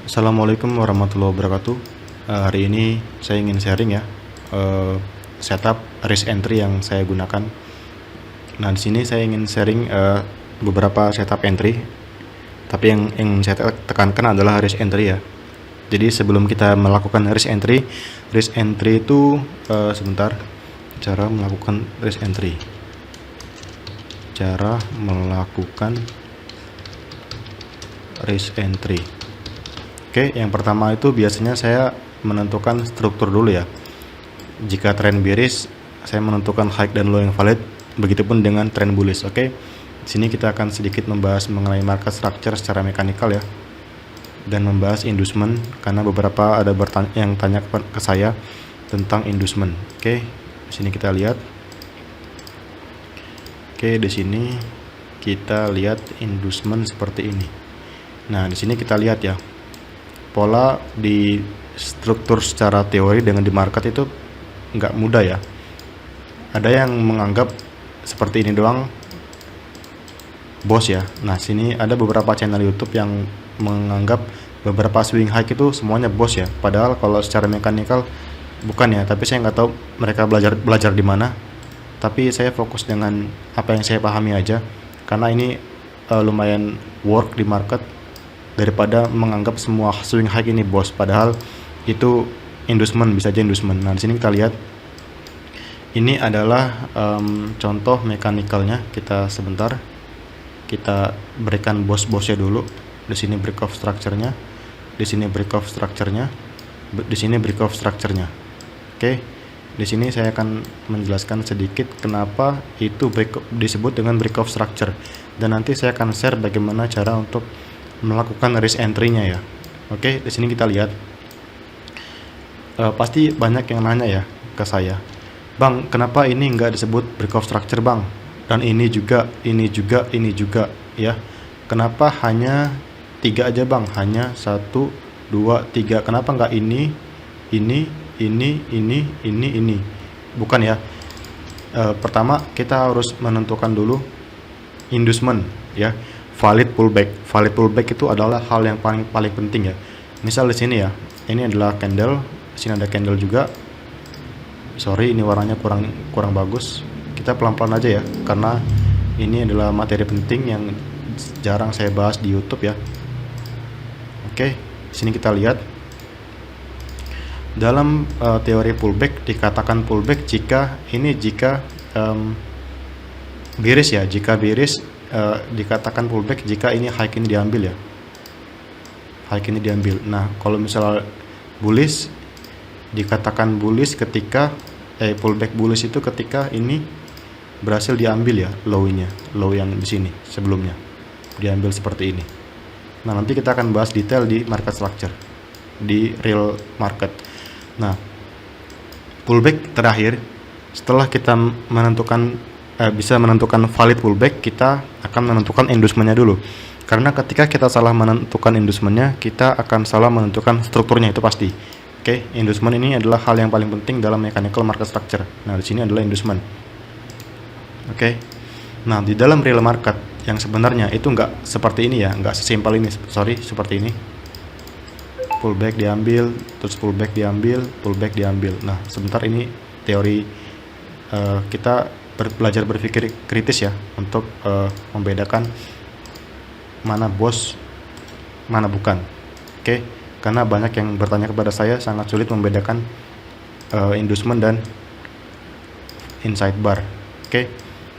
Assalamualaikum warahmatullahi wabarakatuh. Hari ini saya ingin sharing ya, eh, setup risk entry yang saya gunakan. Nah, di sini saya ingin sharing beberapa setup entry, tapi yang saya tekankan adalah risk entry ya. Jadi sebelum kita melakukan risk entry itu sebentar, cara melakukan risk entry. Cara melakukan risk entry. Oke, yang pertama itu biasanya saya menentukan struktur dulu ya. Jika tren bearish, saya menentukan high dan low yang valid. Begitupun dengan tren bullish. Oke, di sini kita akan sedikit membahas mengenai market structure secara mekanikal ya, dan membahas inducement karena beberapa ada yang tanya ke saya tentang inducement. Oke, di sini kita lihat. Oke, di sini kita lihat inducement seperti ini. Nah, di sini kita lihat ya, pola di struktur secara teori dengan di market itu nggak mudah ya. Ada yang menganggap seperti ini doang bos ya. Nah, sini ada beberapa channel YouTube yang menganggap beberapa swing high itu semuanya bos ya. Padahal kalau secara mekanikal bukan ya. Tapi saya nggak tahu mereka belajar di mana. Tapi saya fokus dengan apa yang saya pahami aja. Karena ini lumayan work di market, daripada menganggap semua swing high ini bos, padahal itu inducement, bisa aja inducement. Nah, di sini kita lihat ini adalah contoh mekanikalnya. Kita sebentar, kita berikan bos-bosnya dulu. Di sini break of structure-nya, di sini break of structure-nya, di sini break of structure-nya. Oke, di sini saya akan menjelaskan sedikit kenapa itu disebut dengan break of structure, dan nanti saya akan share bagaimana cara untuk melakukan risk entry-nya ya. Oke, di sini kita lihat. Pasti banyak yang nanya ya ke saya, "Bang, kenapa ini nggak disebut break of structure, Bang? Dan ini juga ya. Kenapa hanya 3 aja, Bang? Hanya 1, 2, 3. Kenapa nggak ini? Bukan ya. Pertama kita harus menentukan dulu inducement ya. Valid pullback itu adalah hal yang paling penting ya. Misal di sini ya, ini adalah candle, di sini ada candle juga. Sorry, ini warnanya kurang bagus. Kita pelan-pelan aja ya, karena ini adalah materi penting yang jarang saya bahas di YouTube ya. Oke, di sini kita lihat. Dalam teori pullback dikatakan pullback jika bearish ya. Jika bearish dikatakan pullback jika ini high ini diambil ya, high ini diambil. Nah, kalau misalnya bullish dikatakan bullish ketika pullback bullish itu ketika ini berhasil diambil ya, low yang di sini sebelumnya diambil seperti ini. Nah, nanti kita akan bahas detail di market structure di real market. Nah, pullback terakhir setelah kita bisa menentukan valid pullback, kita akan menentukan inducement-nya dulu. Karena ketika kita salah menentukan inducement-nya, kita akan salah menentukan strukturnya, itu pasti. Oke, inducement ini adalah hal yang paling penting dalam mechanical market structure. Nah, di sini adalah inducement. Oke. Nah, di dalam real market yang sebenarnya itu nggak seperti ini ya, nggak sesimpel ini. Seperti ini. Pullback diambil, terus pullback diambil. Nah, sebentar, ini teori kita belajar berpikir kritis ya, untuk membedakan mana bos, mana bukan. Oke, karena banyak yang bertanya kepada saya, sangat sulit membedakan inducement dan inside bar. Oke,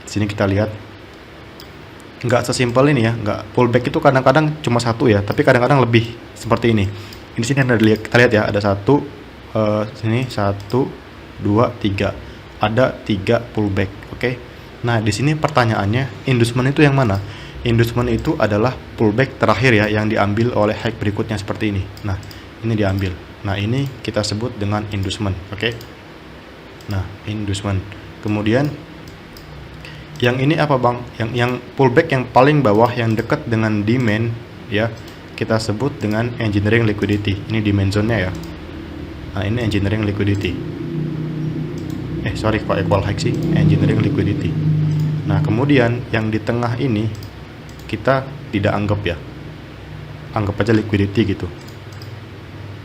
sini kita lihat, nggak sesimpel ini ya. Nggak, pullback itu kadang-kadang cuma satu ya, tapi kadang-kadang lebih seperti ini. Di sini kita lihat ya, ada satu, sini 1, 2, 3. Ada 3 pullback. Oke. Nah, di sini pertanyaannya, inducement itu yang mana? Inducement itu adalah pullback terakhir ya, yang diambil oleh high berikutnya seperti ini. Nah, ini diambil. Nah, ini kita sebut dengan inducement. Oke. Nah, inducement. Kemudian yang ini apa, Bang? Yang pullback yang paling bawah yang dekat dengan demand ya, kita sebut dengan engineering liquidity. Ini demand zone-nya ya. Nah, ini engineering liquidity. Kok equal high sih, engineering liquidity. Nah, kemudian yang di tengah ini kita tidak anggap ya, anggap aja liquidity gitu.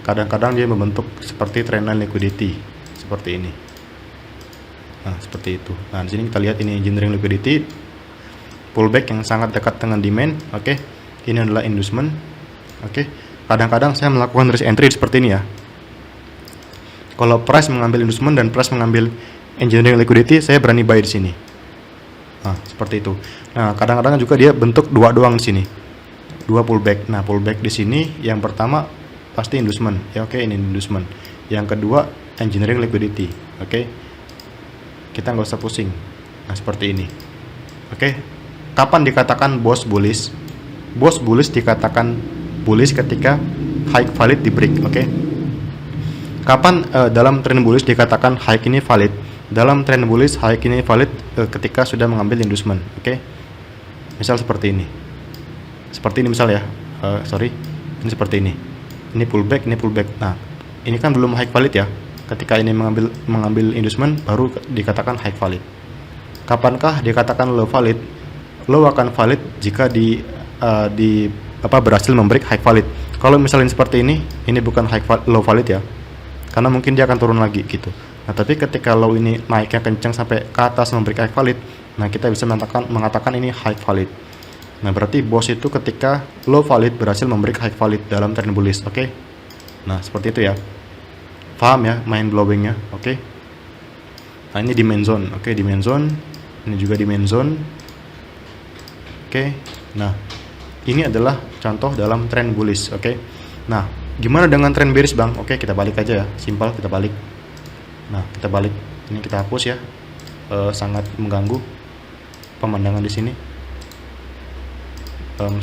kadang-kadang dia membentuk seperti trendline liquidity seperti ini. Nah, seperti itu. Nah, di sini kita lihat ini engineering liquidity pullback yang sangat dekat dengan demand. Oke. Ini adalah inducement. Oke. Kadang-kadang saya melakukan risk entry seperti ini ya. Kalau price mengambil inducement dan price mengambil engineering liquidity, saya berani buy di sini. Nah, seperti itu. Nah, kadang-kadang juga dia bentuk dua doang di sini. Dua pullback. Nah, pullback di sini yang pertama pasti inducement. Ya, oke, ini inducement. Yang kedua engineering liquidity. Oke. Kita nggak usah pusing. Nah, seperti ini. Oke. Kapan dikatakan boss bullish? Boss bullish dikatakan bullish ketika high valid di break. Oke. Kapan dalam trend bullish dikatakan high ini valid? Dalam trend bullish high ini valid ketika sudah mengambil inducement. Oke. Misal seperti ini. Seperti ini misal ya. Sorry. Ini seperti ini. Ini pullback, ini pullback. Nah, ini kan belum high valid ya. Ketika ini mengambil inducement baru dikatakan high valid. Kapankah dikatakan low valid? Low akan valid jika berhasil membreak high valid. Kalau misalnya seperti ini bukan low valid ya. Karena mungkin dia akan turun lagi gitu. Nah, tapi ketika low ini naiknya kencang sampai ke atas membreak high valid, nah kita bisa mengatakan ini high valid. Nah, berarti boss itu ketika low valid berhasil membreak high valid dalam trend bullish. Oke. Nah, seperti itu ya. Paham ya mind blowingnya? Oke. Nah, ini demand zone. Oke, demand zone. Ini juga demand zone. Oke. Nah, ini adalah contoh dalam trend bullish. Oke. Nah, gimana dengan trend bearish, Bang? Oke, kita balik aja ya. Simpel, kita balik. Nah, kita balik. Ini kita hapus ya. Sangat mengganggu pemandangan di sini.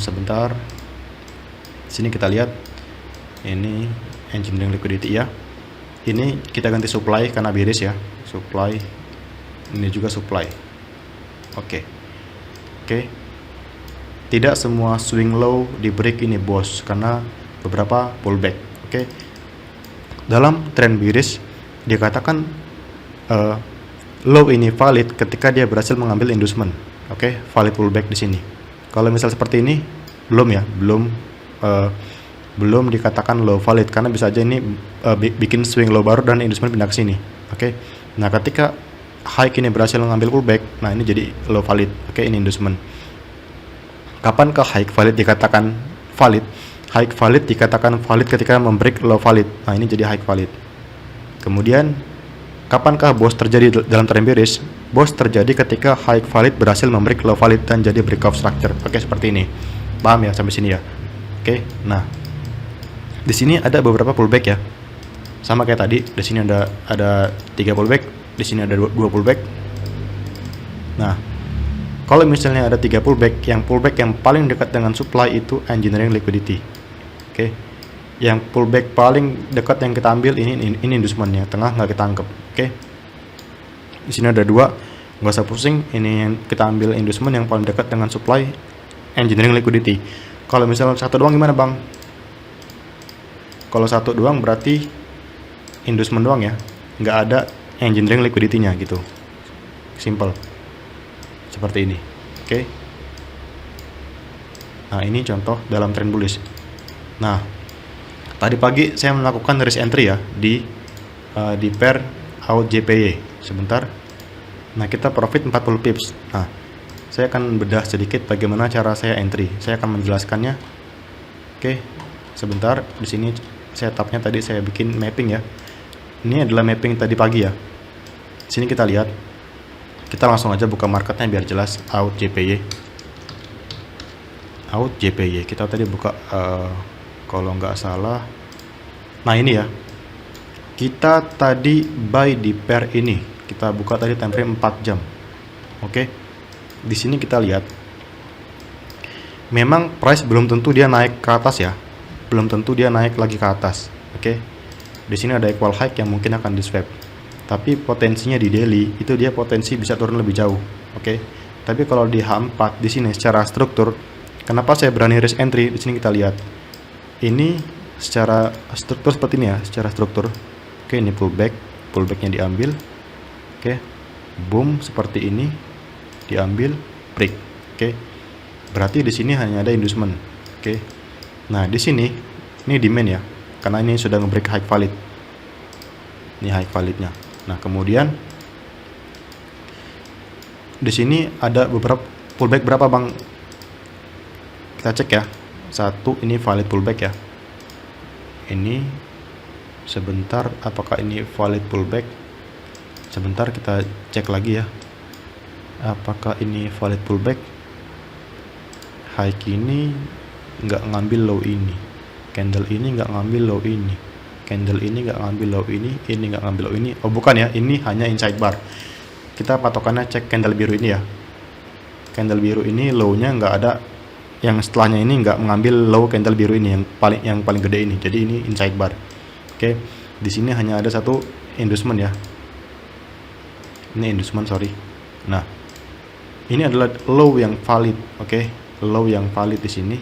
Sebentar. Sini kita lihat. Ini engineering liquidity ya. Ini kita ganti supply karena bearish ya. Supply. Ini juga supply. Oke. Tidak semua swing low di break ini bos, karena beberapa pullback. Oke. Dalam trend bearish dikatakan low ini valid ketika dia berhasil mengambil inducement. Oke, valid pullback di sini. Kalau misal seperti ini belum ya, belum dikatakan low valid karena bisa aja ini bikin swing low baru dan inducement pindah ke sini. Oke. Nah, ketika high ini berhasil mengambil pullback, nah ini jadi low valid. Oke, ini inducement. Kapankah high valid dikatakan valid? High valid dikatakan valid ketika membreak low valid. Nah, ini jadi high valid. Kemudian kapankah boss terjadi dalam trend bearish? Boss terjadi ketika high valid berhasil membreak low valid dan jadi breakout structure. Oke, seperti ini. Paham ya sampai sini ya? Oke. Nah, di sini ada beberapa pullback ya. Sama kayak tadi, di sini ada 3 pullback, di sini ada 2 pullback. Nah, kalau misalnya ada 3 pullback yang paling dekat dengan supply itu engineering liquidity. Oke. Yang pullback paling dekat yang kita ambil ini inducementnya, tengah nggak kita anggap. Oke. Di sini ada 2, nggak usah pusing. Ini yang kita ambil inducement yang paling dekat dengan supply engineering liquidity. Kalau misalnya satu doang gimana, Bang? Kalau satu doang berarti inducement doang ya, nggak ada engineering liquidity-nya gitu. Simple. Seperti ini. Oke. Nah, ini contoh dalam trend bullish. Nah, tadi pagi saya melakukan risk entry ya di pair out JPY. Sebentar. Nah, kita profit 40 pips. Nah, saya akan bedah sedikit bagaimana cara saya entry. Saya akan menjelaskannya. Oke. Sebentar, di sini setupnya tadi saya bikin mapping ya. Ini adalah mapping tadi pagi ya. Sini kita lihat. Kita langsung aja buka marketnya biar jelas. Out JPY. Out JPY. Kita tadi buka kalau nggak salah. Nah, ini ya. Kita tadi buy di pair ini. Kita buka tadi time frame 4 jam. Oke. Di sini kita lihat. Memang price belum tentu dia naik ke atas ya. Belum tentu dia naik lagi ke atas. Oke. Di sini ada equal high yang mungkin akan di swap. Tapi potensinya di daily itu dia potensi bisa turun lebih jauh. Oke. Tapi kalau di H4 di sini secara struktur, kenapa saya berani risk entry? Di sini kita lihat. Ini secara struktur seperti ini ya, secara struktur. Oke, ini pullbacknya diambil. Oke. Boom seperti ini diambil break. Oke. Berarti di sini hanya ada inducement. Oke. Nah, di sini ini demand ya. karena ini sudah nge-break high valid. Ini high validnya. Nah, kemudian di sini ada beberapa pullback berapa Bang? Kita cek ya. Satu, ini valid pullback ya. Ini sebentar, apakah ini valid pullback? Sebentar kita cek lagi ya. Apakah ini valid pullback? High ini nggak ngambil low ini, candle ini nggak ngambil low ini, candle ini nggak ngambil low ini nggak ngambil low ini. Oh bukan ya, ini hanya inside bar. Kita patokannya cek candle biru ini ya. Candle biru ini low-nya nggak ada, yang setelahnya ini nggak mengambil low candle biru ini yang paling gede ini. Jadi ini inside bar. Oke, di sini hanya ada satu inducement ya. Ini inducement, sorry. Nah, ini adalah low yang valid. Oke, low yang valid di sini.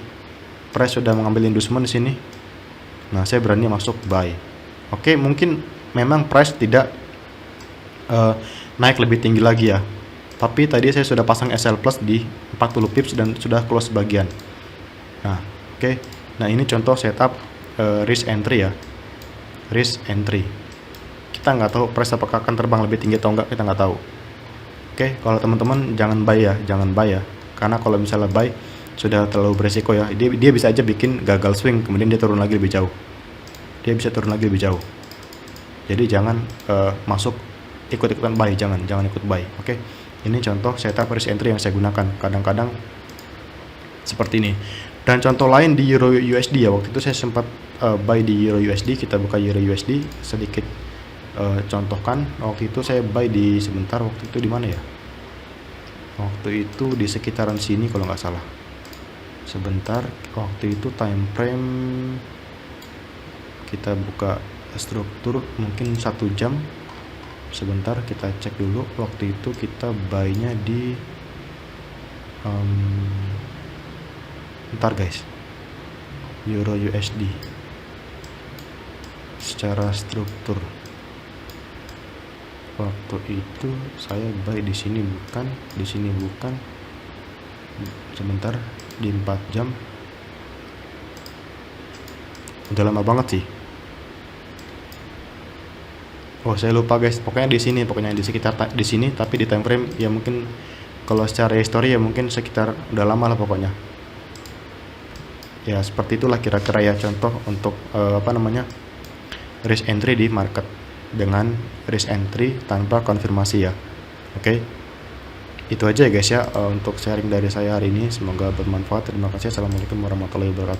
Price sudah mengambil inducement di sini. Nah, saya berani masuk buy. Oke, mungkin memang price tidak naik lebih tinggi lagi ya. Tapi tadi saya sudah pasang SL plus di 40 pips dan sudah close sebagian. Nah, oke. Nah, ini contoh setup risk entry ya. Risk entry. Kita nggak tahu price apakah akan terbang lebih tinggi atau enggak, kita nggak tahu. Oke, kalau teman-teman jangan buy ya. Karena kalau misalnya buy sudah terlalu beresiko ya. Dia bisa aja bikin gagal swing, kemudian dia turun lagi lebih jauh. Dia bisa turun lagi lebih jauh. Jadi jangan masuk ikut-ikutan buy, jangan ikut buy. Oke. Ini contoh setup risk entry yang saya gunakan. Kadang-kadang seperti ini. Dan contoh lain di Euro USD ya. Waktu itu saya sempat buy di Euro USD. Kita buka Euro USD sedikit contohkan. Waktu itu saya buy di sebentar. Waktu itu di mana ya? Waktu itu di sekitaran sini kalau nggak salah. Sebentar. Waktu itu time frame kita buka struktur mungkin 1 jam. Sebentar kita cek dulu. Waktu itu kita buy-nya di bentar guys, Euro USD secara struktur. Waktu itu saya buy di sini bukan, sebentar, di 4 jam. Udah lama banget sih. Oh, saya lupa guys. Pokoknya di sini, di sekitar di sini, tapi di time frame ya mungkin kalau secara histori ya mungkin sekitar udah lama lah pokoknya. Ya, seperti itulah kira-kira ya contoh untuk risk entry di market dengan risk entry tanpa konfirmasi ya. Oke. Itu aja ya guys ya untuk sharing dari saya hari ini. Semoga bermanfaat. Terima kasih. Assalamualaikum warahmatullahi wabarakatuh.